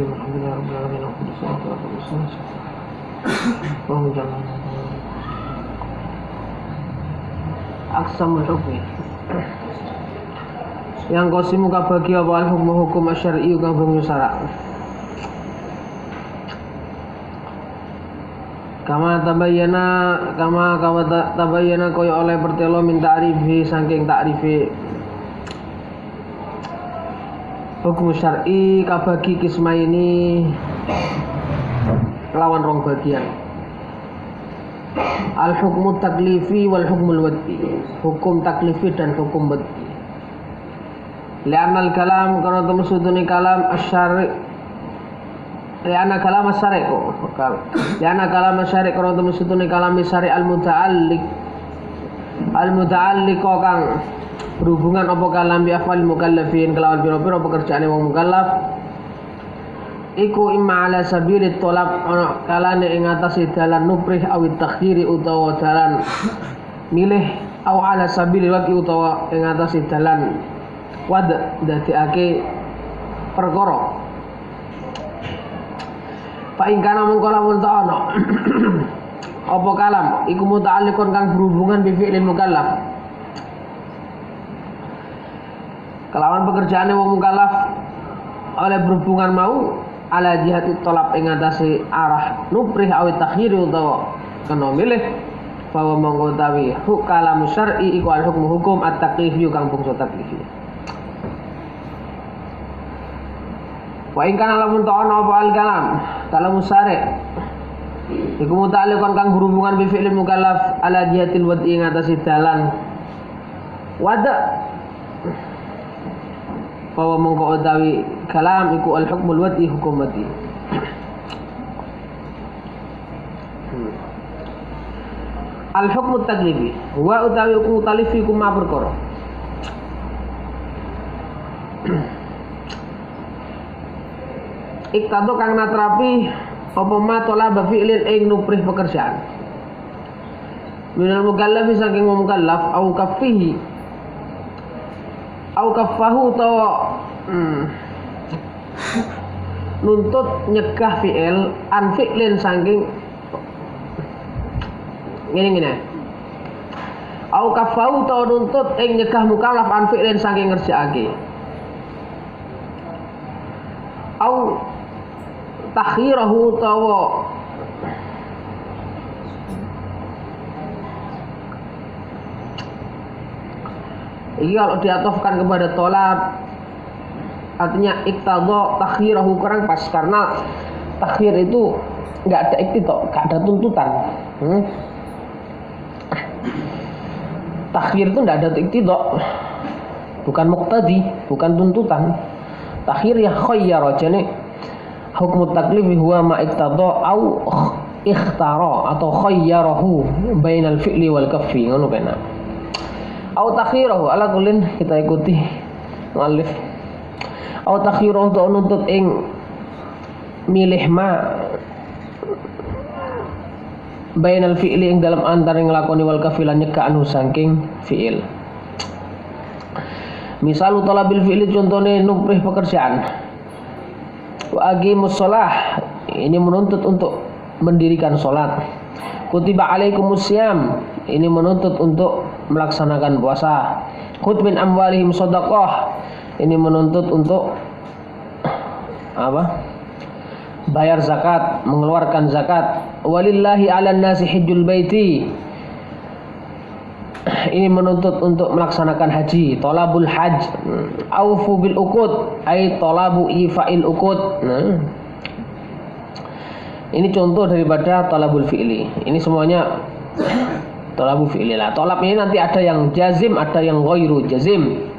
Bismillahirrahmanirrahim. Alhamdulillahirabbil alamin. Wassalatu wassalamu ala rasulillah. Aqsamul hukmi. Yang qasimu kabagi apa al-hukmu hukum asyari kang bangsa syarak. Kama tabayyana kaya oleh pertelo min ta'rifi saking ta'rifi hukum syar'i kabagi kisma ini lawan rong bagian. Al hukmu taklifi wal hukmul wad'i. Hukum taklifi dan hukum wad'i. Li'anal kalam karena temusuduni kalam asyari. Li'anna kalam asyari kok. Li'anna kalam asyari karena temusuduni kalam asyari al-muta'alliq kang berhubungan apa kalam bi afal mukallafin kelawan pira-pira pekerjaane wong mukallaf iku imma ala sabilit tolab ana kalane ing atase dalan nuprih awit takhiri utawa dalan milih aw ala sabilil waqi utawa ing atase dalan wad dadekake perkara fa ing kana mung lamun ta ana apa kalam iku muta'alliqun kang berhubungan bi fi'lil mukallaf kelawan pekerjaane wong mukallaf oleh berhubungan mau ala jihati tolab ing atase arah nuprih awit takhiri utawa kena milih bahwa monggo utawi kalam syar'i iku al hukmu hukum at-taklifi kang bangsa taklifi. Wa ing kana lamun ta ana apa al kalam syari' iku muta'alliqan kang berhubungan bi fi'il mukallaf ala jihatil wad'i ing atase dalan wada bahwa mongko utawi kalam iku al hukmul wad'i hukum wad'i. Al hukmut taklifi wa utawi hukum taklifi kuma perkara iktado kang natrapi apa ma talaba fi'lin ing nuprih pekerjaan minal mukallafi saking mukallaf au kaffihi au kaffahu tawa nuntut nyegah fi'il an fi'lin saking ngene au kaffahu tawa nuntut ing nyegah mukallaf an fi'lin saking ngerjakake au takhirahu tawa ini kalau diatofkan kepada tolab artinya iktadha takhirahu kurang pas karena takhir itu enggak ada iktidha, enggak ada tuntutan. Takhir itu enggak ada iktidha. Bukan muqtadi, bukan tuntutan. Takhir ya khayyara jane hukum taklifi huwa ma iktadha au ikhtara atau khayyarahu bainal fi'li wal kaffi ngono kena. Au takhirahu ala kullin kita ikuti muallif au takhirahu to nuntut ing milih ma bainal fi'li ing dalam antara nglakoni wal kafilan nyegah anu saking fi'il. Misal talabil fi'li contone nuprih pekerjaan wa aqimus shalah ini menuntut untuk mendirikan salat. Kutiba alaikumus syiyam ini menuntut untuk melaksanakan puasa. Khudh min amwalihim shadaqah ini menuntut untuk apa? Bayar zakat, mengeluarkan zakat. Walillahi 'alan nasi hajjul baiti ini menuntut untuk melaksanakan haji. Talabul hajj aufu bil uqud ay talabu ifa'il uqud. Ini contoh daripada talabul fi'li. Ini semuanya talabu fi'li lah. Talab ini nanti ada yang jazim, ada yang ghairu jazim.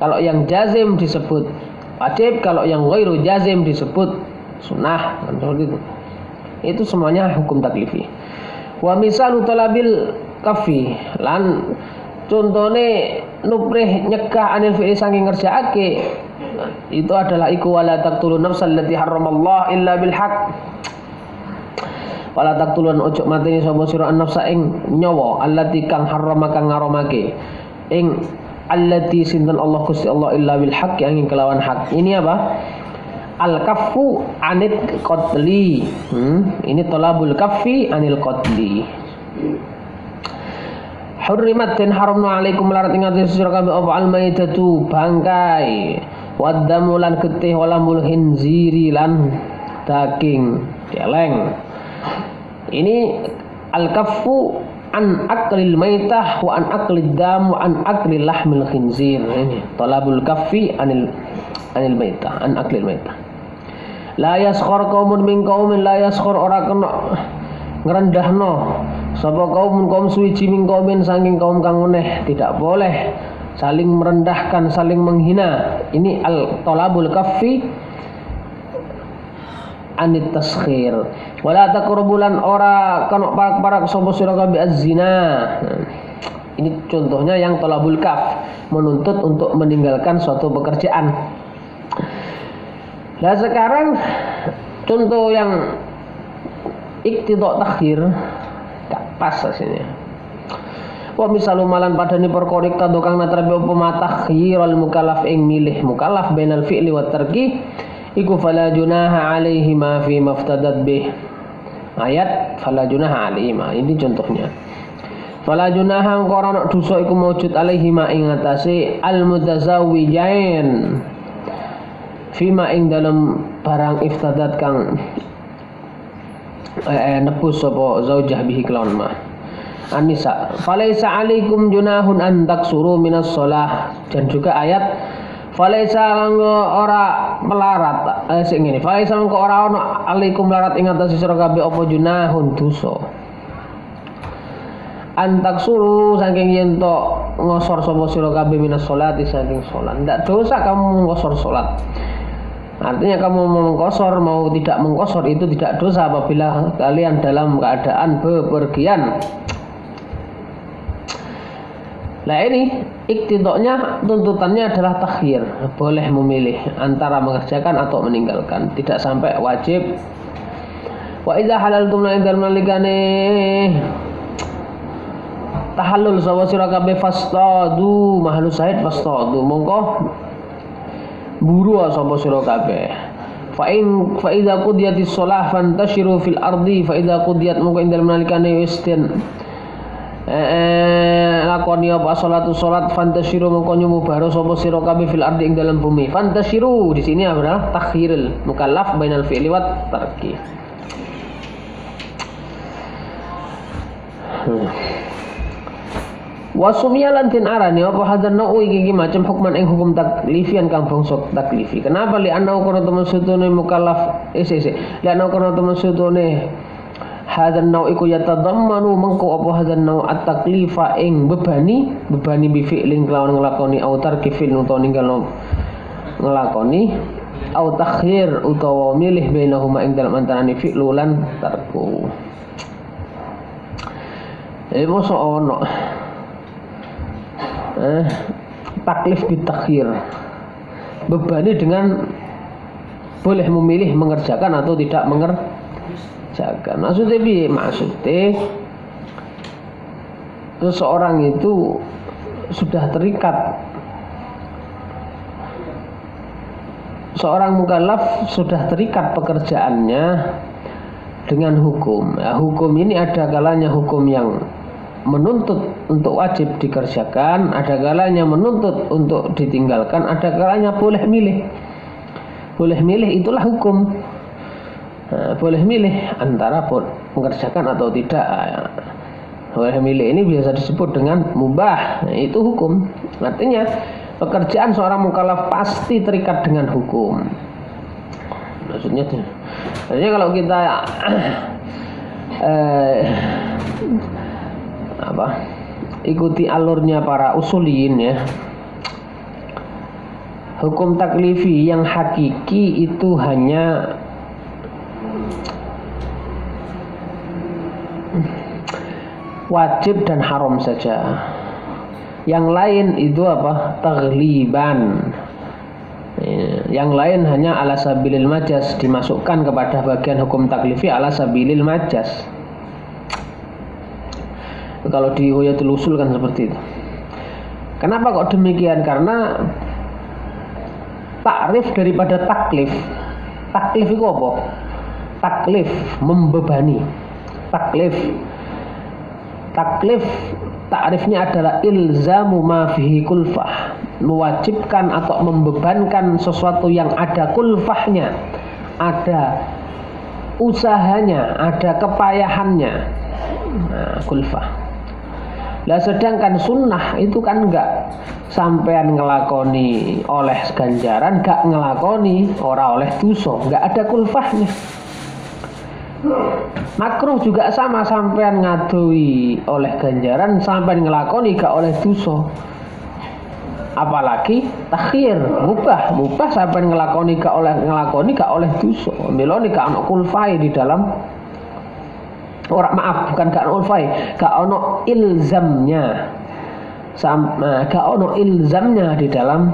Kalau yang jazim disebut wajib, kalau yang ghairu jazim disebut sunnah. Itu semuanya hukum taklifi. Wa misalu talabil kafi lan contone nuprih nyegah anil fi'li saking ngerjakake itu adalah iku wala taqtulun nafsal lati harramallah illa bil haqq. Wala taqtulun ojo mateni sapa sira an-nafsa ing nyawa allati kang harrama kang ngaramake ing allati sinten Allah Gusti Allah illa bil haqq ing kelawan hak. Ini apa? al-kaffu anil qatli. Ini talabul kaffi anil qatli. Hurrimat den haramna alaikum larat ing atas sira kabeh apa al-maitatu bangkai, waddamu lan getih, walamul khinziri lan daging celeng. Ini al-kaffu an aklil maitah wa an aklid dam wa an aklil lahmil khinzir. Ini talabul kaffi anil maitah, an aklil maitah. La yaskhar qaumun min qaumin, la yaskhar ora kena ngrendahno sapa kaum suwiji min qaumin saking kaum kang meneh. Tidak boleh saling merendahkan, saling menghina. Ini al talabul kaffi anit taskhir. Wala taqrabulan ora kana parak-parak sapa sira kabeh az-zina. Ini contohnya yang talabul kaf, menuntut untuk meninggalkan suatu pekerjaan. Nah sekarang contoh yang iktidha takhir gak pas asine. Wa misalu malan padane perkara iktidha kang natrabi apa matakhirul mukallaf ing milih mukallaf bainal fi'li wat tarki iku fala junaha alaihi ma fi maftadat bih. Ayat fala junaha alaihi ma ini contohnya. Fala junaha ora ana dosa iku maujud alaihi ma ing atase al mutazawwijain fima ing dalam barang iftadat kang nebus sapa zaujah bihi kelawan ma. An-Nisa falaisa alaikum junahun an taksuru minas shalah. Dan juga ayat falaisa ora melarat sing ngene falaisa mengko ora ana alaikum larat ing atas sira kabeh apa junahun dosa an taksuru saking yen to ngosor sapa sira kabeh minas sholati saking salat. Ndak dosa kamu ngosor salat. Artinya kamu mau mengkosor mau tidak mengkosor itu tidak dosa apabila kalian dalam keadaan bepergian. Nah ini iktidoknya tuntutannya adalah takhir, boleh memilih antara mengerjakan atau meninggalkan, tidak sampai wajib. Wa idza halaltum la idal malikane tahallul sawa sira kabeh fastadu mahalus sahid fastadu mongko buru sapa sira kabeh. Fa idza qudiyatis shalah fantashiru fil ardi fa idza qudiyat mongko indal malikane wis den lakoni apa salat fantashiru mongko nyumubaro sapa sira kabeh fil ardi ing dalam bumi. Fantashiru di sini adalah takhirul mukallaf bainal fi'li wat tarki. Wasumia lantin arani apa hadan nau iki macam hukman ing hukum taklifian kang bangsa taklifi. Kenapa li anau kono temen sutune mukallaf li anau kono temen sutune hadan nau iku yatadammanu mengko apa hadan nau at-taklifa ing bebani bi fi'lin kelawan nglakoni au tarkifil utawa ninggal nglakoni au takhir utawa milih bainahuma ing dalam antarané fi'lu lan tarku. Mosok ono taklif bitakhir, bebani dengan boleh memilih mengerjakan atau tidak mengerjakan. Maksudnya bi maksudnya seseorang itu sudah terikat, seorang mukallaf sudah terikat pekerjaannya dengan hukum. Ya, hukum ini ada kalanya hukum yang menuntut untuk wajib dikerjakan, ada kalanya menuntut untuk ditinggalkan, ada kalanya boleh milih. Boleh milih itulah hukum. Nah, boleh milih antara mengerjakan atau tidak. Boleh milih ini biasa disebut dengan mubah. Nah, itu hukum. Artinya pekerjaan seorang mukallaf pasti terikat dengan hukum. Maksudnya kalau kita ikuti alurnya para usuliyin ya, hukum taklifi yang hakiki itu hanya wajib dan haram saja. Yang lain itu taghliban. Yang lain hanya ala sabilil majas, dimasukkan kepada bagian hukum taklifi ala sabilil majas. Kalau di Huyatul Usul kan seperti itu. Kenapa kok demikian? Karena takrif daripada taklif Taklif itu apa? Taklif, membebani. Taklif takrifnya adalah ilzamu ma fihi kulfah, mewajibkan atau membebankan sesuatu yang ada kulfahnya, ada usahanya, ada kepayahannya. Nah, kulfah. Lah sedangkan sunnah itu kan enggak sampean ngelakoni oleh ganjaran, enggak ngelakoni ora oleh dosa, enggak ada kulfahnya. Makruh juga sama, sampean ngadui oleh ganjaran, sampean ngelakoni gak oleh dosa. Apalagi takhir, mubah sampean ngelakoni gak oleh dosa. Melone gak ono kulfai di dalam bukan gak ono kulfai, gak ono ilzamnya. Gak ono ilzamnya di dalam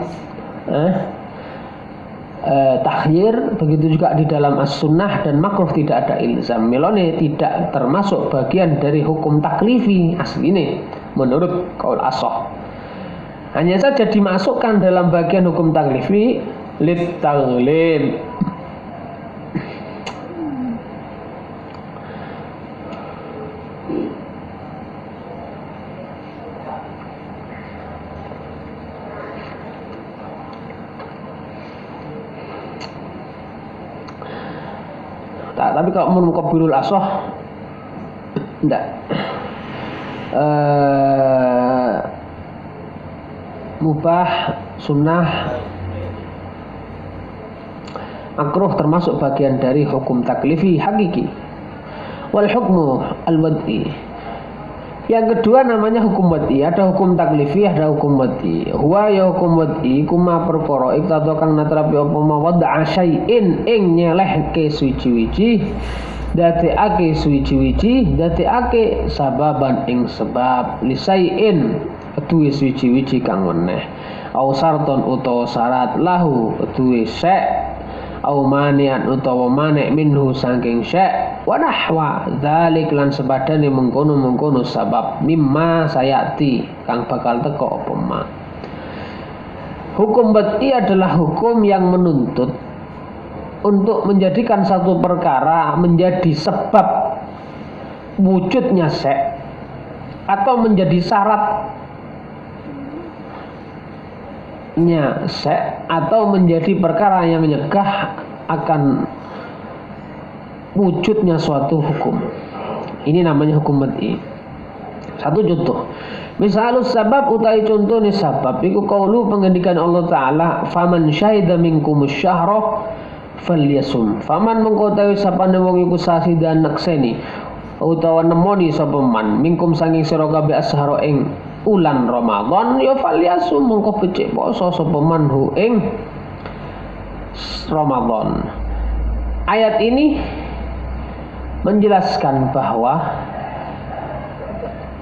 takhir, begitu juga di dalam as-sunnah dan makruh tidak ada ilzam. Melone tidak termasuk bagian dari hukum taklifi asli ini menurut qaul ashah. Hanya saja dimasukkan dalam bagian hukum taklifi lit taghlib. Tapi kalau muqabbilul ashah enggak. Mubah, sunnah, makruh termasuk bagian dari hukum taklifi hakiki. Wal hukmu al-wad'i. Yang kedua namanya hukum wad'i. Ada hukum taklifi, ada hukum wad'i. Huwa ya hukum wad'i kuma perkara iktadha kang natrapi apa ma wad'a syai'in ing nyelehke suci-wiji, dadekake suci-wiji, dadekake sababan ing sebab lisai'in duwe suci-wiji kang weneh. Au sarton utawa syarat lahu duwe syai', au manian utawa manek minhu saking syai', wa nahwa dzalik lan sepadane mengkono-mengkono sabab mimma sayati kang bakal teko apa ma. Hukum wad'i adalah hukum yang menuntut untuk menjadikan satu perkara menjadi sebab wujudnya syai' atau menjadi syaratnya syai' atau menjadi perkara yang menyegah akan wujudnya suatu hukum. Ini namanya hukum wad'i. Satu contoh, misalus sabab utai contoh ni sabab iku qaulu pengendikan Allah Ta'ala, faman syahida minkumus syahra falyasum. Faman mengkotawi sapane wong iku sasi dan nakseni utawa nemoni sapa man minkum saking sira kabeh ashara ing ulan Ramadan ya falyasum mengko becik poso sapa man hu ing Ramadan. Ayat ini menjelaskan bahwa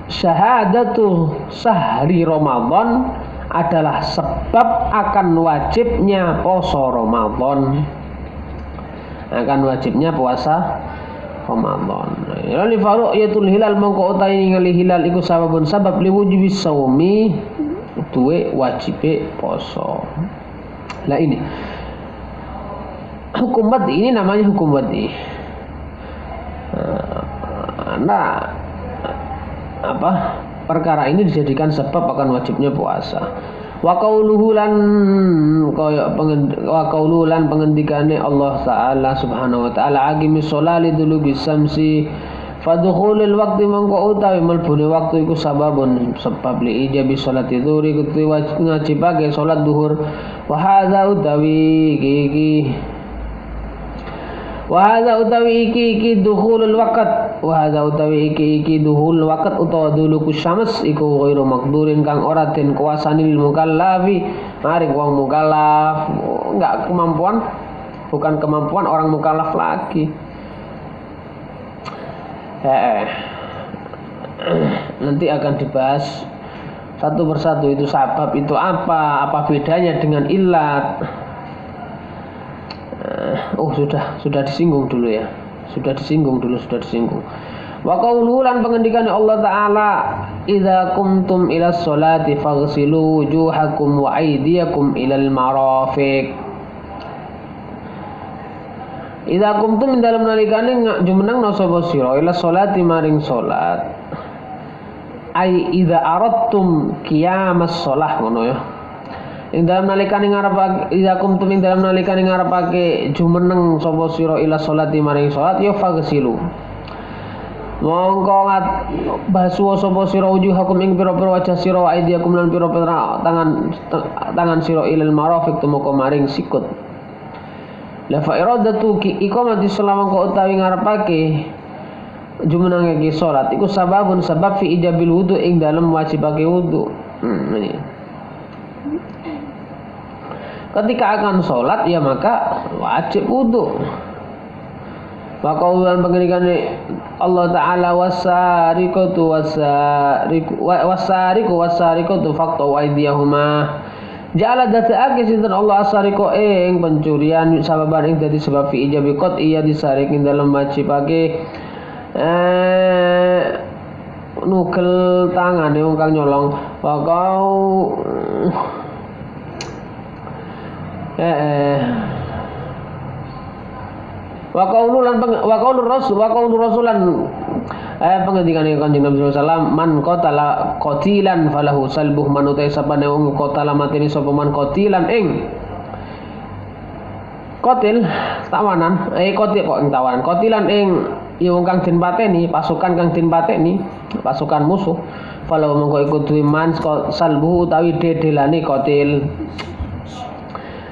syahadatu sahri Ramadan adalah sebab akan wajibnya poso Ramadan, akan wajibnya puasa Ramadan. Li faru'yatul hilal mongko utahe ningali hilal iku sababun sabab liwujubi shaumi duwe wajibe poso. Lah ini hukum wad'i, ini namanya hukum wad'i. Nah, perkara ini dijadikan sebab akan wajibnya puasa. Wa qauluhu lan pengendikane Allah Ta'ala subhanahu wa ta'ala aqimis sholati dulubi samsi fadkhulul waqti mongko utawi melbune waktu iku sababun sebab li ijabi sholati dhuhri kuwi wajibake salat zuhur. Wa hadza utawi iki dukhulul waqt, wa hadza utawi iki dukhul waqt utawa dulu kusyams iku ghairu maqdurin kang ora den kuasani lil mukallafi maring wong mukallaf, enggak kemampuan, bukan kemampuan orang mukallaf lagi. Nanti akan dibahas satu persatu itu sabab itu apa bedanya dengan illat. Sudah disinggung dulu ya. Sudah disinggung. Wa qauluhu lan pengendikan Allah Ta'ala, idza kumtum ilas sholati faghsilu wujuhakum wa aydiyakum ilal marafiq. Idza kumtum ing dalem nalikane jumeneng sapa sira ila sholati maring salat. Ai idza aradtum qiyamas shalah ngono ya. Ing dalem nalikane ngarepake idza kumtum ing dalem nalikane ngarepake jumeneng sapa sira ila sholati maring salat ya fagsilu. Mongko basuh sapa sira wujuhakum ing pira-pira wajah sira wa aydiyakum lan pira-pira tangan sira ilal marafiq tumeka maring sikut. La fa iradatu iqamati shalah mongko utawi ngarepake jumeneng iki salat iku sababun sebab fi ijabil wudu ing dalem wajibake wudu. Ini. Ketika akan salat ya maka wajib wudu. Wa qaulan pengendikane Allah taala wasariqatu wasariqatu faqtu aydiyahuma ja'ala data'ake sinten Allah asariqo ing pencurian sababan ing dadi sebab fi ijabi qat iya disarik ing dalem wajibake nukel tangane wong kang nyolong wa kau wa qaulur rasulan pengendikane Kanjeng Nabi sallallahu alaihi wasallam man qatala qatilan falahu salbuh manutai sapane wong qatala mateni sapa man qatilan ing qatil tawanan qatil kok ing tawanan qatilan ing ya wong kang den pateni pasukan kang den pateni pasukan musuh falahu mongko iku duwe man salbuh utawi dedelane qatil.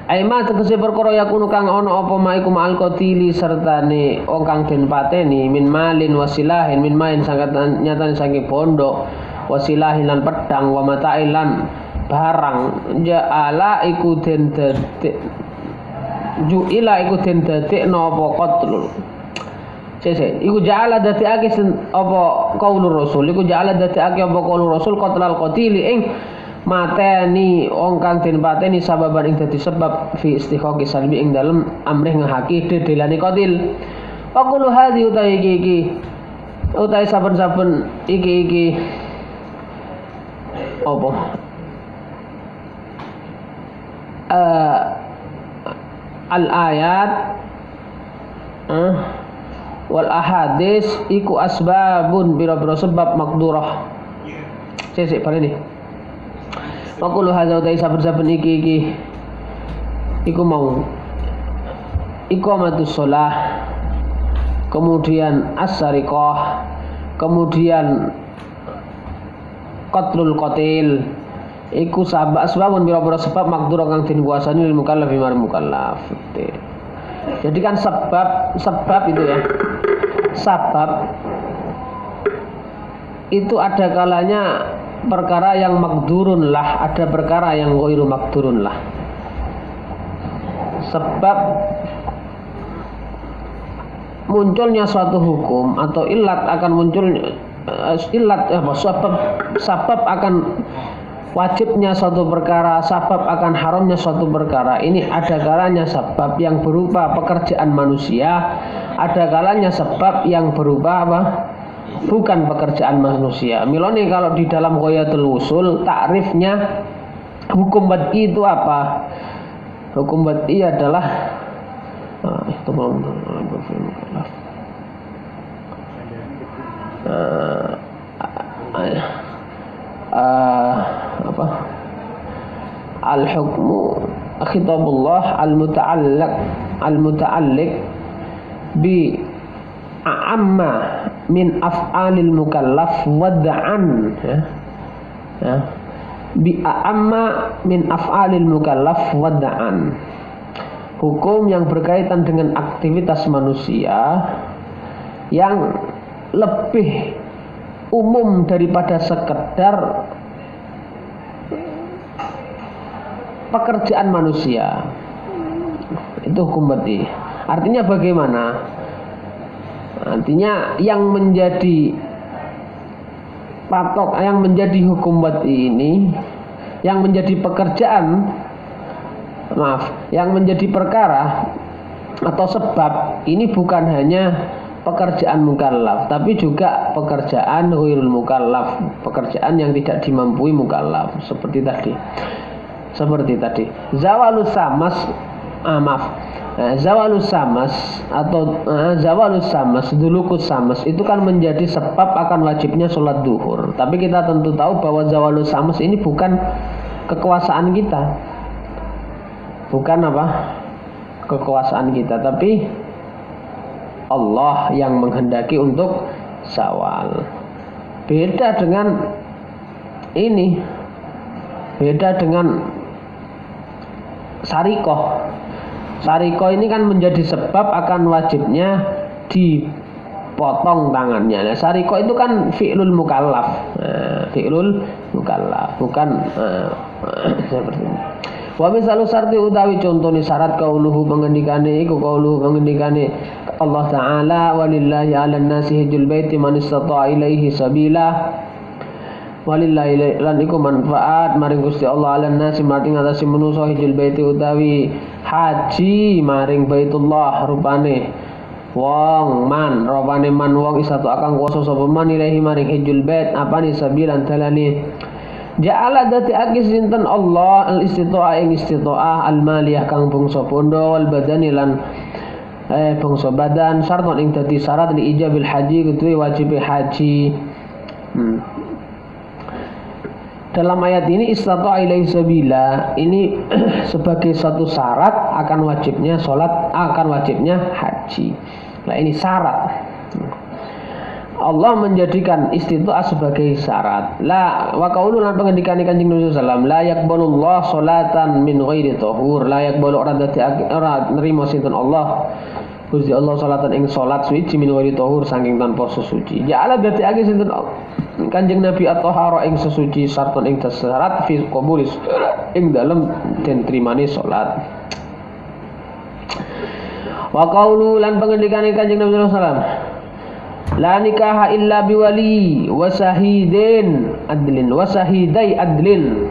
Aima tegese perkara yakunu kang ana apa maiku ma'al qatili sertane wong kang den pateni min malin wasilahin min main sangat nyatane saking bondo wasilahin lan pedang wa matailan barang ja'ala iku den dedek ju'ila iku den dedekno apa qatlul iku ja'ala dadekake apa qaulur rasul iku ja'ala dadekake apa qaulur rasul qatlal qatili ing mateni wong kang den pateni sababan ing dadi sebab fi istiqaqi salbi ing dalem amrih ngahaki dedelane qatil. Aqulu hadhi utawi iki utawi saben-saben iki apa al ayat wal ahadis iku asbabun bira-bira sebab makdurah. Sesek barene Makulu hadza utai saben-saben iki iku mau iqamatus shalah kemudian as-sariqah kemudian qatlul qatil iku sebabun bira-bira sebab makdur kang den kuasani lil mukallaf maring mukallaf. Jadi kan sebab itu ya. Sebab itu ada kalanya perkara yang makdurun lah, ada perkara yang ghairu makdurun lah. Sebab munculnya suatu hukum atau ilat akan munculnya sebab akan wajibnya suatu perkara, sebab akan haramnya suatu perkara. Ini ada kalanya sebab yang berupa pekerjaan manusia, ada kalanya sebab yang berupa apa? Bukan pekerjaan manusia. Milone kalau di dalam Ghayatul Usul takrifnya hukum wad'i itu apa? Hukum wad'i adalah itu apa? Al-hukmu khitabullah al-muta'alliq bi a'amma min af'alil mukallaf wad'an ya bi a'amma min af'alil mukallaf wad'an, hukum yang berkaitan dengan aktivitas manusia yang lebih umum daripada sekedar pekerjaan manusia. Itu hukum wad'i. Artinya bagaimana? Artinya yang menjadi patok, yang menjadi hukum wad'i ini, yang menjadi pekerjaan, yang menjadi perkara atau sebab ini bukan hanya pekerjaan mukallaf, tapi juga pekerjaan ghairul mukallaf, pekerjaan yang tidak dimampui mukallaf. Seperti tadi zawalus samas maaf. Zawalus samas atau zawalus samas, dulukus samas itu kan menjadi sebab akan wajibnya sholat duhur. Tapi kita tentu tahu bahwa zawalus samas ini bukan kekuasaan kita, bukan apa kekuasaan kita, tapi Allah yang menghendaki untuk zawal. Beda dengan ini, beda dengan sarikoh. Sariko ini kan menjadi sebab akan wajibnya dipotong tangannya. Nah, sariko itu kan fi'lul mukallaf. Fi'lul mukallaf, bukan seperti ini. Wa misalu sarti utawi contone syarat kauluhu pengendikane iku kauluhu pengendikane Allah Ta'ala walillahi 'alan nasi hajjul baiti man istata'a ilaihi sabila. Walillahi lan iku manfaat maring Gusti Allah 'alan nasi maring ngatasi manusa hajjul baiti utawi haji maring Baitullah rupane wong man rupane man wong isatu akan kuasa sapa man ilahi maring hajjul bait apane sabilan dalane ja'ala dati akis sinten Allah al istita'ah ing istita'ah al maliyah kang bangsa bondo wal badani lan bangsa badan sarton ing dadi syarat li ijabil haji kudu wajib haji. Dalam ayat ini istata'a ilaihi sabila ini sebagai satu syarat akan wajibnya sholat, akan wajibnya haji. Nah ini syarat. Allah menjadikan istita'ah sebagai syarat. La wa qaulu lan pengendikan Kanjeng Nabi sallallahu la yaqbalullah sholatan min ghairi tahur. La yaqbalu ora nerima sinten Allah. Gusti Allah salatan ing salat suci min ghairi tahur saking tanpa sesuci. Ja'ala dadi ake sinten Kanjeng Nabi at-tahara ing sesuci sarton ing syarat fi qabulis ing dalem den trimane salat. Wa qaulu lan pengendikane Kanjeng Nabi sallallahu alaihi wasallam la nikaha illa biwali wa shahidin adlin wa shahidai adlin.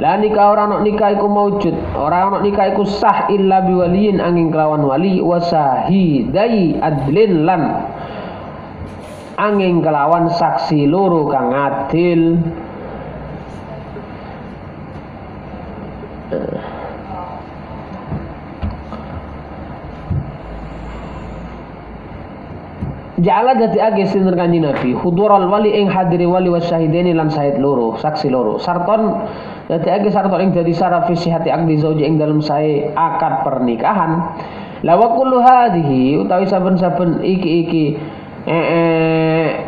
La nikah ora ana nikah iku maujud, ora ana nikah iku sah illa biwaliin angin kelawan wali wa shahidai adlin lan angin kelawan saksi loro kang adil. Ja'ala dadi age sinten Kanjeng Nabi hudural wali ing hadiri wali wasyahidaini lan syahid loro saksi loro sarton dadi age sarton ing dadi syarat fi sihhati aqdi zauji ing dalem sae akad pernikahan. La wa kullu hadhihi utawi saben-saben iki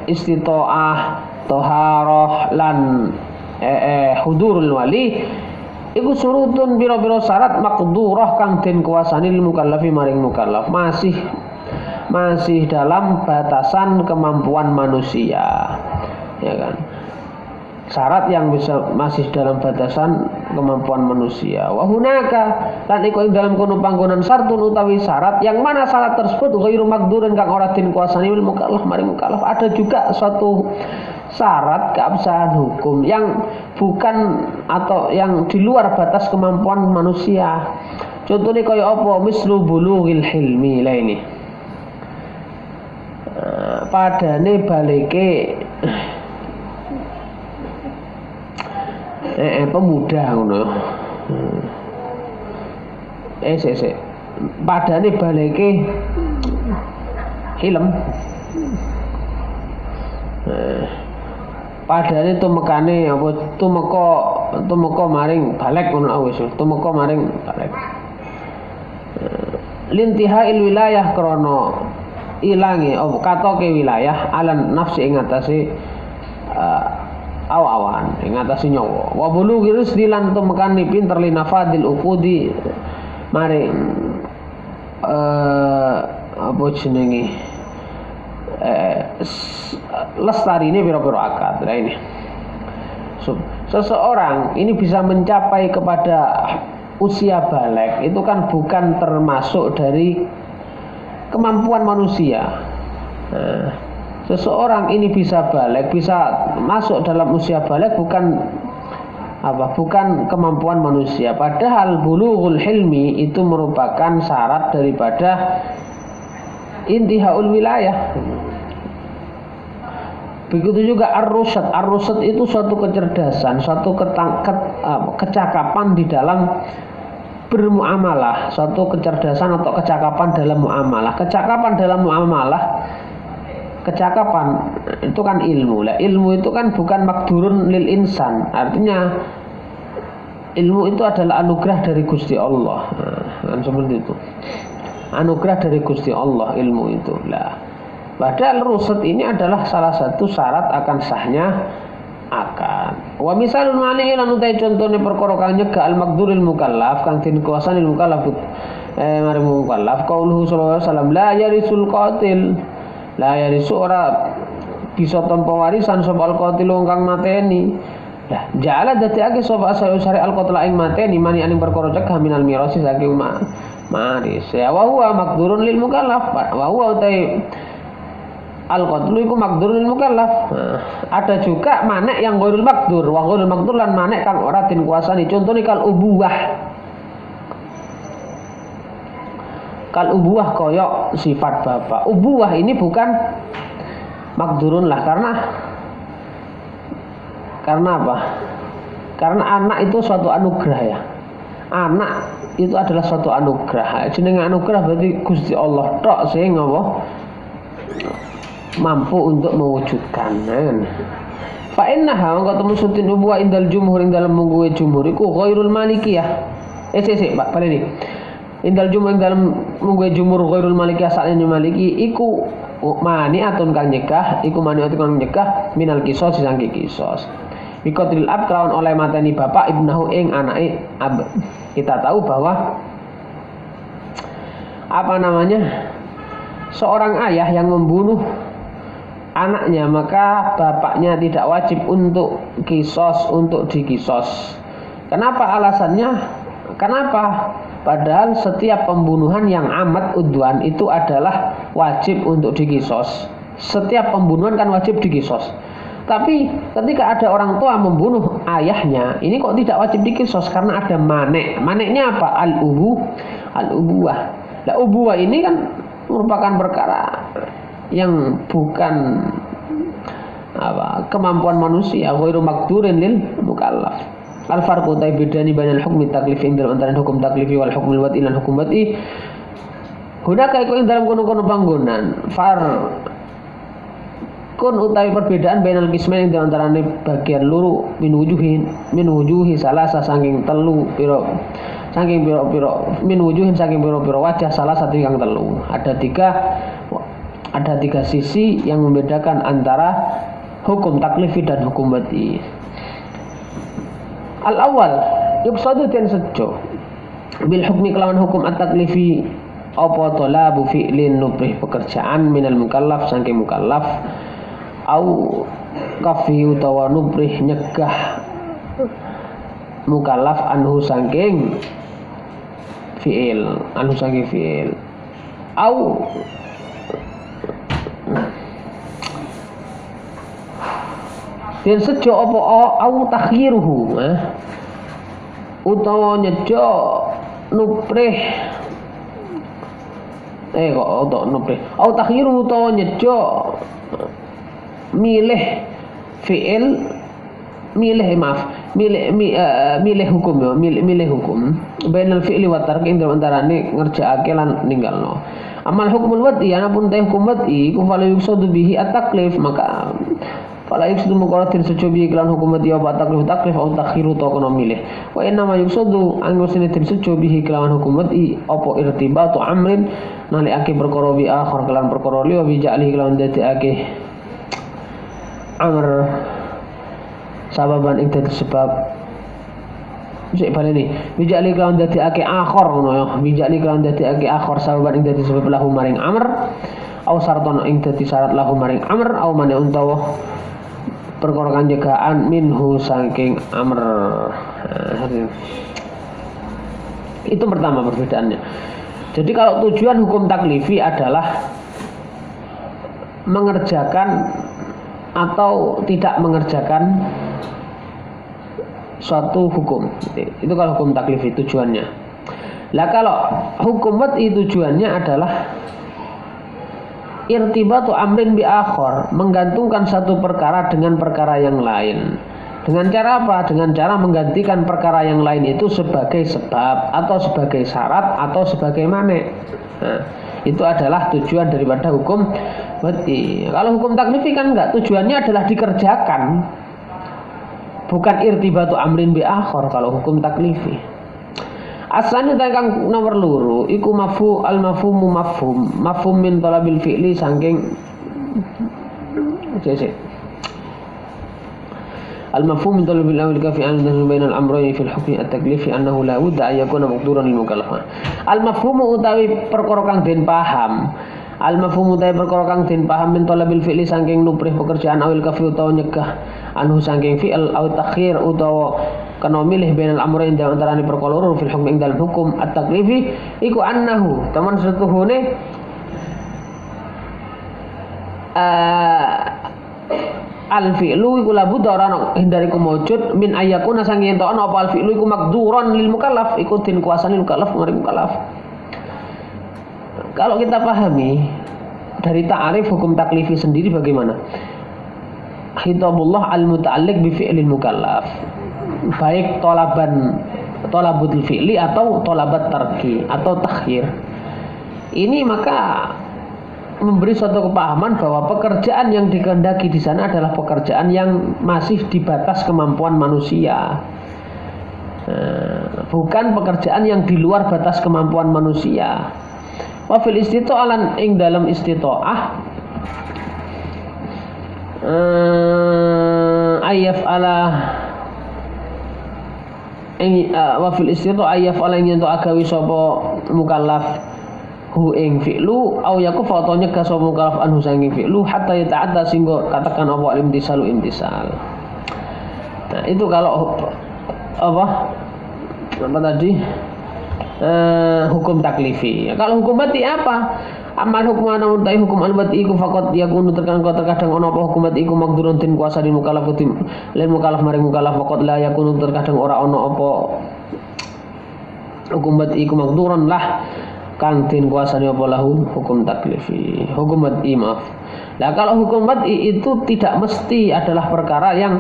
istita'ah toharoh lan hudurul wali iku surutun biro-biro syarat maqdurah kang den kuasani lil mukallafi maring mukallaf masih dalam batasan kemampuan manusia, ya kan? Syarat yang bisa masih dalam batasan kemampuan manusia. Wa hunaka lan iku ing dalam kono panggonan sartun utawi syarat yang mana syarat tersebut ghairu maqdurin kang ora den kuasani lil mukallaf maring mukallaf. Ada juga suatu syarat keabsahan hukum yang bukan atau yang di luar batas kemampuan manusia. Contohnya kaya apa? Mislu bulughil hilmi lah ini. Padane balike pemuda ngono. Padane balike hilm. Padane tumekane apa tumeka maring balek ngono wis tumeka maring balek. Lintihail wilayah krana ilangi katoke wilayah alan nafsi ing atase awan ing atase nyawa wa bulu girus dilan tumekane pinter linafadil uqudi mari apa jenenge lestarine pira-pira akad. Nah ini seseorang ini bisa mencapai kepada usia baligh itu kan bukan termasuk dari kemampuan manusia. Nah, seseorang ini bisa baligh, bisa masuk dalam usia baligh bukan kemampuan manusia. Padahal bulughul hilmi itu merupakan syarat daripada intihaul wilayah. Begitu juga ar-rusyad. Ar-rusyad itu suatu kecerdasan, suatu kecakapan di dalam bermuamalah, suatu kecerdasan atau kecakapan dalam muamalah. Kecakapan dalam muamalah, kecakapan itu kan ilmu. Lah ilmu itu kan bukan makdurun lil insan. Artinya ilmu itu adalah anugerah dari Gusti Allah. Kan seperti itu. Anugerah dari Gusti Allah ilmu itu. Lah padahal rusad ini adalah salah satu syarat akan sahnya akad. Wa misalul mani lan utai contone perkara kang nyegah al maqduril mukallaf kang den kuasani mukallaf mari mukallaf qauluhu sallallahu alaihi wasallam la yarisul qatil la yarisu ora bisa tampa warisan sapa al qatil kang mateni. Lah jala dadiake sapa asal-usare al qatil ing mateni mani aning perkara cegah minal mirasi saking maris. Ya wa huwa maqdurun lil mukallaf wa huwa utai al-qatlu iku maqdurul mukallaf. Ada juga manek yang ghairul maqdur, wa ghairul maqdur lan manek kang ora den kuasani. Contone kal ubuwah. Kal ubuwah koyok sifat bapak. Ubuwah ini bukan maqdurun lah karena apa? Karena anak itu suatu anugerah ya. Anak itu adalah suatu anugerah. Jenenge anugerah berarti Gusti Allah tok sing apa? Mampu untuk mewujudkan. Fa innaha wa qad musutin ubuwa indal jumhur ing dalam mungguwe jumhur iku ghairul malikiyah. Pak baleni. Indal jumhur ing dalam mungguwe jumhur ghairul malikiyah sakjane maliki iku maniatun kang nyegah, iku maniatun kang nyegah minal qisas sangki qisas. Bikotril ab kelawan oleh mateni bapak ibnahu ing anake ab. Kita tahu bahwa seorang ayah yang membunuh anaknya maka bapaknya tidak wajib untuk kisos, untuk dikisos. Kenapa alasannya? Kenapa? Padahal setiap pembunuhan yang amat udwan itu adalah wajib untuk dikisos. Setiap pembunuhan kan wajib dikisos. Tapi ketika ada orang tua membunuh ayahnya, ini kok tidak wajib dikisos karena ada manek. Maneknya apa? Al-ubuwah. Nah, ubuwah ini kan merupakan perkara yang bukan kemampuan manusia, ghairu maqdurin lil mukallaf. Al farqu ta bedani bainal hukmi taklifi ing dalam antara hukum taklifi wal hukmul wad'i lan hukum wad'i. Hunaka iku ing dalam kono-kono panggonan kun utawi perbedaan bainal qismain ing dalam antara bagian luru min wujuhi salasa saking telu pira saking pira wajah salah satu yang telu. Ada tiga sisi yang membedakan antara hukum taklifi dan hukum wad'i. Al-awwal yuqsadu den sejo bil hukmi kelawan hukum at-taklifi apa talabu fi'lin nubrih pekerjaan minal mukallaf saking mukallaf au kafi utawa nubrih nyegah mukallaf anhu saking fi'il au dan sejo apa au takhyiruhu utawa nyejo nubrih au takhyiruhu utawa nyejo milih fi'il milih hukum bainal fi'li wa tarki ing antarane ngerjaake lan ninggalno. Amal hukmul wad'i anapun ta hukum wad'i ku fala yuksadu bihi at-taklif maka fala yuksadu muqarratin secobi iklan hukum wad'i wa taklif au takhiru ta kono milih. Wa inna ma yuksadu anggusine tin secobi iklan hukum wad'i apa irtibatu amrin nalikake perkara bi akhir kelan perkara liya bi ja'li kelan dadekake amr sababan ing dadi sebab sik baleni bijali kelawan dadekake akhir ngono ya bijali kelawan dadekake akhir sababan ing dadi sebab lahu maring amr au sarton ing dadi syarat lahu maring amr au mane utawa perkara kanjegaan minhu saking amr. Itu pertama perbedaannya. Jadi kalau tujuan hukum taklifi adalah mengerjakan atau tidak mengerjakan suatu hukum, itu kalau hukum taklifi tujuannya. Lah kalau hukum wad'i tujuannya adalah irtibatu amrin bi akhar, menggantungkan satu perkara dengan perkara yang lain. Dengan cara apa? Dengan cara menggantikan perkara yang lain itu sebagai sebab atau sebagai syarat atau sebagai mane. Nah, itu adalah tujuan daripada hukum wad'i. Kalau hukum taklifi kan enggak, tujuannya adalah dikerjakan. Bukan irtibatu amrin bi akhar kalau hukum taklifi. Asalnya kang nomor loro iku mafhumu mafhum min talabil fi'li saking المفهوم من طلب الأمر الكافي أن بين الأمرين في الحكم التكليفي أنه لا بد أن يكون مقدورا للمكلف. المفهوم utawi perkara kang den paham. Al-mafhum utawi perkara kang den paham min talabil fi'li saking nuprih pekerjaan awil kafi utawa nyegah anhu saking fi'il au takhir utawa kena milih bainal amrayn di antarane perkara loro fil hukm ing dalam hukum at-taklifi iku annahu teman setuhune al-fi'lu iku labud ora hindari ku mujud min ayyakuna sanging ento ana apa al-fi'lu iku maqduran lil mukallaf iku den kuasani mukallaf maring mukallaf. Kalau kita pahami dari ta'arif hukum taklifi sendiri bagaimana? Khitabullah al-muta'alliq bi fi'lil mukallaf. Baik talabul fi'li atau talabat tarki atau takhir. Ini maka memberi suatu kepahaman bahwa pekerjaan yang dikehendaki di sana adalah pekerjaan yang masih di batas kemampuan manusia, bukan pekerjaan yang di luar batas kemampuan manusia. Wa fil istita'ah ing dalam istita'ah ayaf'ala wa fil istita'ah ayaf'ala ing ento agawi sapa mukallaf hu ing fi'lu au yakuf atau nyegah sapa mukallaf anhu saking fi'lu hatta yata'adda singgo katakan apa imtisalu imtisal. Nah, itu kalau apa tadi hukum taklifi. Kalau hukum wad'i apa? Amal hukum ana utai hukum al-wad'i iku faqat yakunu terkadang ana apa hukum wad'i iku maqdurun tin kuasa di mukallaf lil mukallaf maring mukallaf faqat la yakunu terkadang ora ana apa hukum wad'i iku maqdurun lah kang tin kuasane apa lahu hukum taklifi. Hukum wad'i maaf. Nah, kalau hukum wad'i itu tidak mesti adalah perkara yang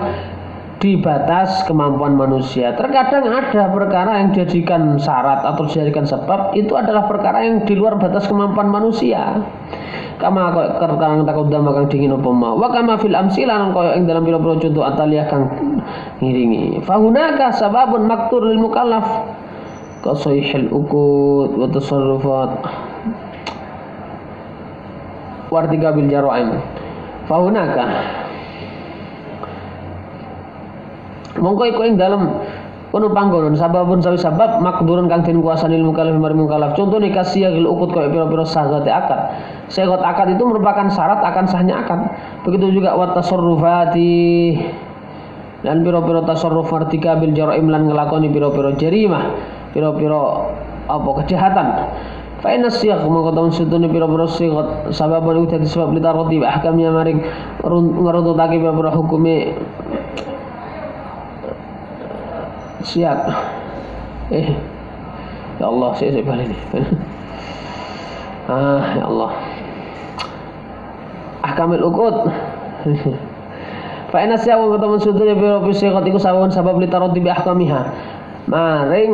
di batas kemampuan manusia. Terkadang ada perkara yang dijadikan syarat atau dijadikan sebab itu adalah perkara yang di luar batas kemampuan manusia. Kama kang takudama kang dingin apa ma. Wa kama fil amsilah kaya ing dalam pira-pira contoh ataliyah kang ngiringi. Fa hunaka sababun maktur lil mukallaf kasihil uqud wa tasarrufat wartika bil jaraim. Fa hunaka mongko iku ing dalem kono panggonan sababun sawi sabab makdurun kang den kuasani mukallaf maring mukallaf. Contone kasiyagil uqud kaya pira-pira syarat akad. Syarat akad itu merupakan syarat akan sahnya akad. Begitu juga wat tasarrufati dan pira-pira tasarruf martika bil jaraim lan nglakoni pira-pira jarimah, pira-pira apa kejahatan. Fa inna siyaq mongko taun sedune pira-pira syarat sababun udah disebab litarati ahkamnya maring ngeruntutake pira-pira hukume siap. Ya Allah, saya balik ini. Ya Allah. Ahkamul uqud. Fa inna siya wa tamun sudune biro siqat iku sabab litarati bi ahkamiha. Maring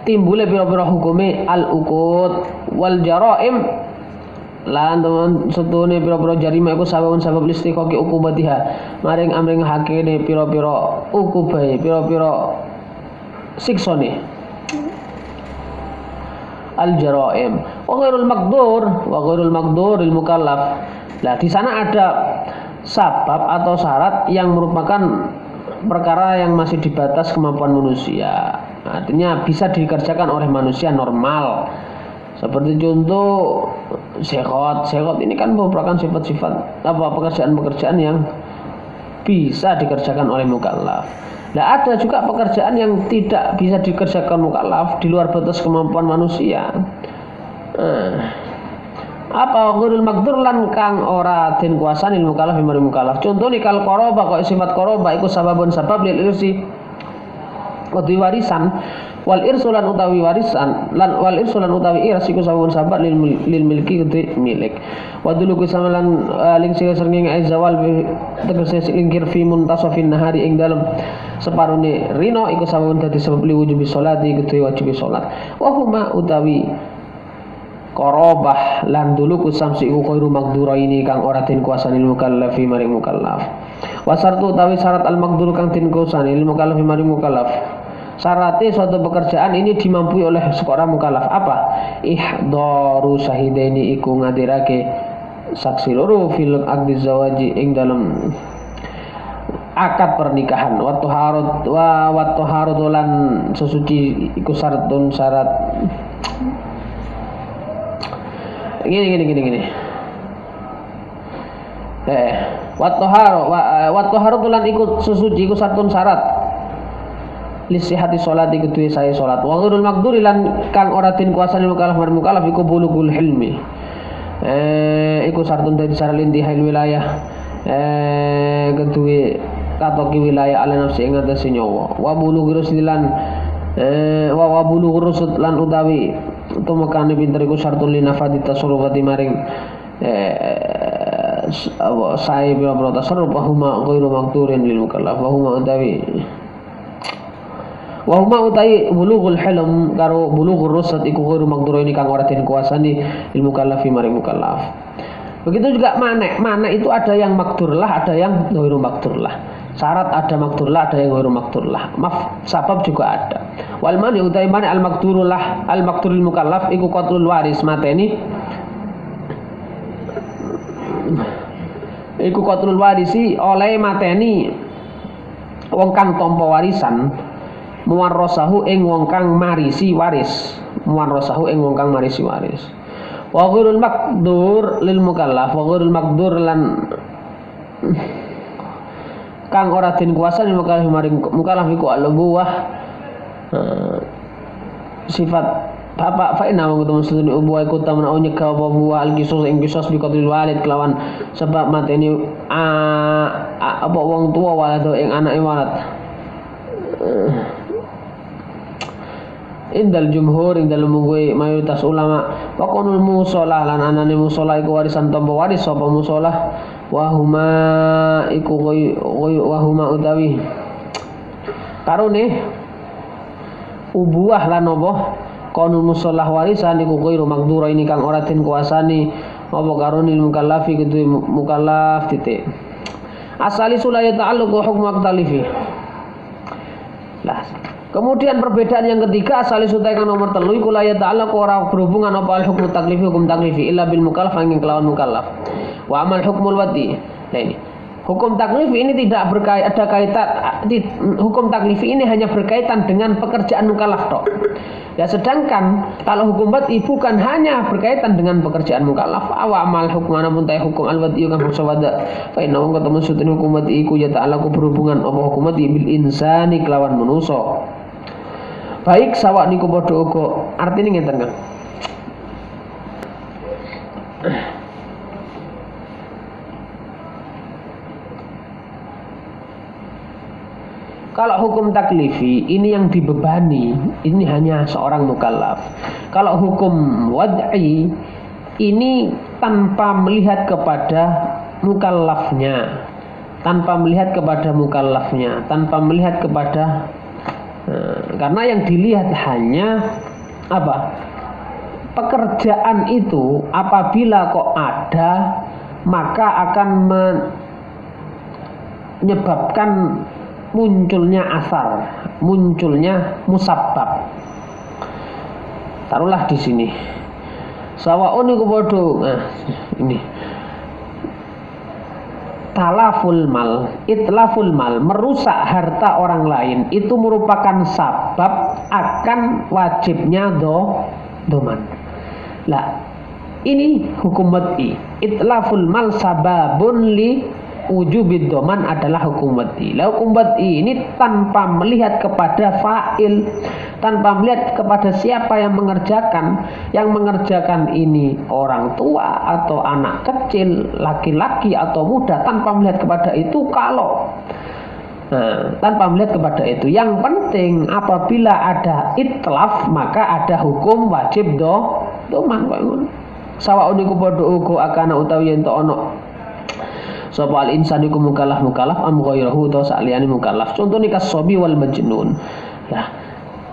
timbule biro-biro hukume al uqud wal jaraim lan teman sudune biro-biro jarima iku sabab listiqaqi uqubatiha. Maring amring hakene piro-piro uqubahe, piro-piro siksone al-jaraim wa ghairul maqdur lil mukallaf. Nah, di sana ada sabab atau syarat yang merupakan perkara yang masih di batas kemampuan manusia. Artinya bisa dikerjakan oleh manusia normal. Seperti contoh sekhot ini kan merupakan sifat-sifat apa pekerjaan-pekerjaan yang bisa dikerjakan oleh mukallaf. Nah, ada juga pekerjaan yang tidak bisa dikerjakan mukallaf di luar batas kemampuan manusia. Apa ghairul maqdur lan kang ora den kuasani mukallaf maring mukallaf. Contoh kal qoroba kok sifat qoroba iku sababun sabab lil irsi wadi warisan Wal irsulan utawi warisan lan wal irsulan utawi iras iku sawun sabat lil milki gede milik. Wa dulu kusamalan ling sing srengenge azwal tegese lingkir fi muntasafin nahari ing dalem separone rino iku sawun dadi sebab liwujubi sholati gede wajib salat. Wa huma utawi qarabah lan dulu kusamsi iku khairu magdura ini kang ora den kuasani mukallafi maring mukallaf. Wa syartu utawi syarat al magdur kang den kuasani mukallafi maring mukallaf. Syaratnya suatu pekerjaan ini dimampui oleh seorang mukallaf apa? Ihdaru syahidaini iku ngadirake saksi loro fil aqdi zawaji ing dalam akad pernikahan. Wa taharut lan sesuci iku syaratun syarat. Gini. Wa taharut lan iku sesuci iku syaratun syarat. Lisihati sholati kedue saya sholat. Wa ghurul maqduri lan kang ora den kuasani mukallaf iku bulughul hilmi. Iku sartun dari syarat intihai wilayah. Kedue katoki wilayah ala nafsi ing atase nyawa. Wa bulughur ruslan wa bulughur rusd lan utawi tumekane pinter iku sartun linafadi tasarrufati maring sae biro tasarruf huma ghairu maqdurin lil mukallaf wa huma utai bulughul hilm karo bulughur rusad iku ghairu maqdur ini kang ora den kuasani ilmu mukallafi maring mukallaf. Begitu juga mana itu ada yang makdurlah, ada yang ghairu makdurlah. Syarat ada makdurlah, ada yang ghairu makdurlah. Sabab juga ada. Wal mani utai mani al makdurullah, al makdurul mukallaf iku qatlul waris mateni. Iku qatlul warisi oleh mateni wong kang tampa warisan. Muwarrasahu ing wong kang marisi waris. Wa ghurul maqdur lil mukallaf, wa ghurul maqdur lan kang ora den kuasani mukallaf maring mukallaf iku al-ubuwah sifat bapak fa inna wa muslimin ubuwah iku tamna nyega apa buah al-qisas ing qisas bi qadril walid kelawan sebab mateni apa wong tua walado ing anake walad. Indal jumhur ing dalem mungguhe mayoritas ulama wa qanul musholah lan anane musholah iku warisan tampa waris sapa musholah wa huma utawi karone ubuah lan apa qanul musholah warisan iku ghairu maqdura ini kang ora den kuasani apa karone mukallafi kudu mukallaf titik asali sulaya ta'alluqu hukmu aqtalifi lah. Kemudian perbedaan yang ketiga asal sutai kang nomor 3 iku la ya ta'ala ora berhubungan apa al hukmu taklifi hukum taklifi illa bil mukallaf angin kelawan mukallaf. Wa amal hukmul wati. Nah ini. Hukum taklifi ini tidak ada kaitan hukum taklifi ini hanya berkaitan dengan pekerjaan mukallaf tok. Ya sedangkan kalau hukum wati bukan hanya berkaitan dengan pekerjaan mukallaf. Wa amal hukmu anapun ta hukum al wati kang sawada. Fa inna wa ketemu sutun hukum wati iku ya ta'ala berhubungan apa hukum wati bil insani kelawan manusa. Baik sawak niku padha uga artine ngeten kan. Kalau hukum taklifi ini yang dibebani ini hanya seorang mukallaf. Kalau hukum wad'i ini tanpa melihat kepada mukallafnya, tanpa melihat kepada karena yang dilihat hanya apa? Pekerjaan itu apabila kok ada maka akan menyebabkan munculnya asar, munculnya musabbab. Taruhlah di sini. Sawaun iku padha. Nah, ini. Itlaful mal, merusak harta orang lain itu merupakan sabab akan wajibnya doman. Lah, ini hukum wad'i. Itlaful mal sababun li wujubid doman adalah hukum wad'i. Lah hukum wad'i ini tanpa melihat kepada fa'il, tanpa melihat kepada siapa yang mengerjakan. Yang mengerjakan ini orang tua atau anak kecil, laki-laki atau muda, tanpa melihat kepada itu. Kalau tanpa melihat kepada itu. Yang penting apabila ada itlaf maka ada hukum wajib doman kok ngono. Sawaun iku padha uga akana utawi yen ono sapa al insan iku mukallaf am ghairuhu utawa saliyane mukallaf. Contone kasobi wal majnun. Lah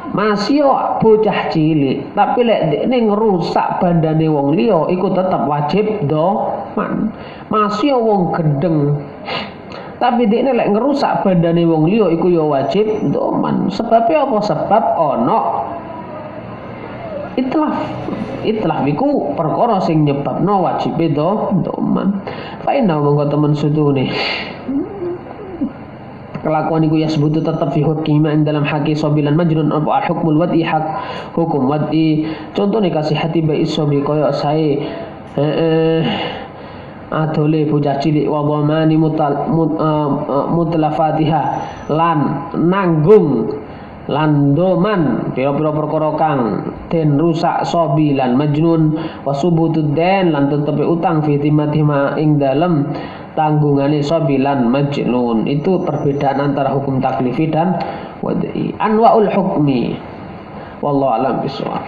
masih bocah cilik tapi lek dekne ngrusak bandane wong liya iku tetep wajib doman. Masih wong gendeng tapi dekne lek ngerusak bandane wong liya iku ya wajib doman. Sebabnya apa? Sebab ono itlaf iku perkara sing nyebabno wajib doman. Fa inna monggo temen sutune kelakuan iku ya sebutu tetap fi hukmi dalam haki sobilan majnun apa hukmul wad'i hak hukum wad'i. Contohnya kasih hati baik sobi koyo sae adole bocah cilik wa dhamani mutlafatiha lan nanggung landoman pira-pira perkara kang den rusak sobi lan majnun wa subutud den lan tetepe utang fi timatima ing dalem tanggungane sobi lan majnun. Itu perbedaan antara hukum taklifi dan wad'i. Anwaul hukmi wallahu alam bisawab.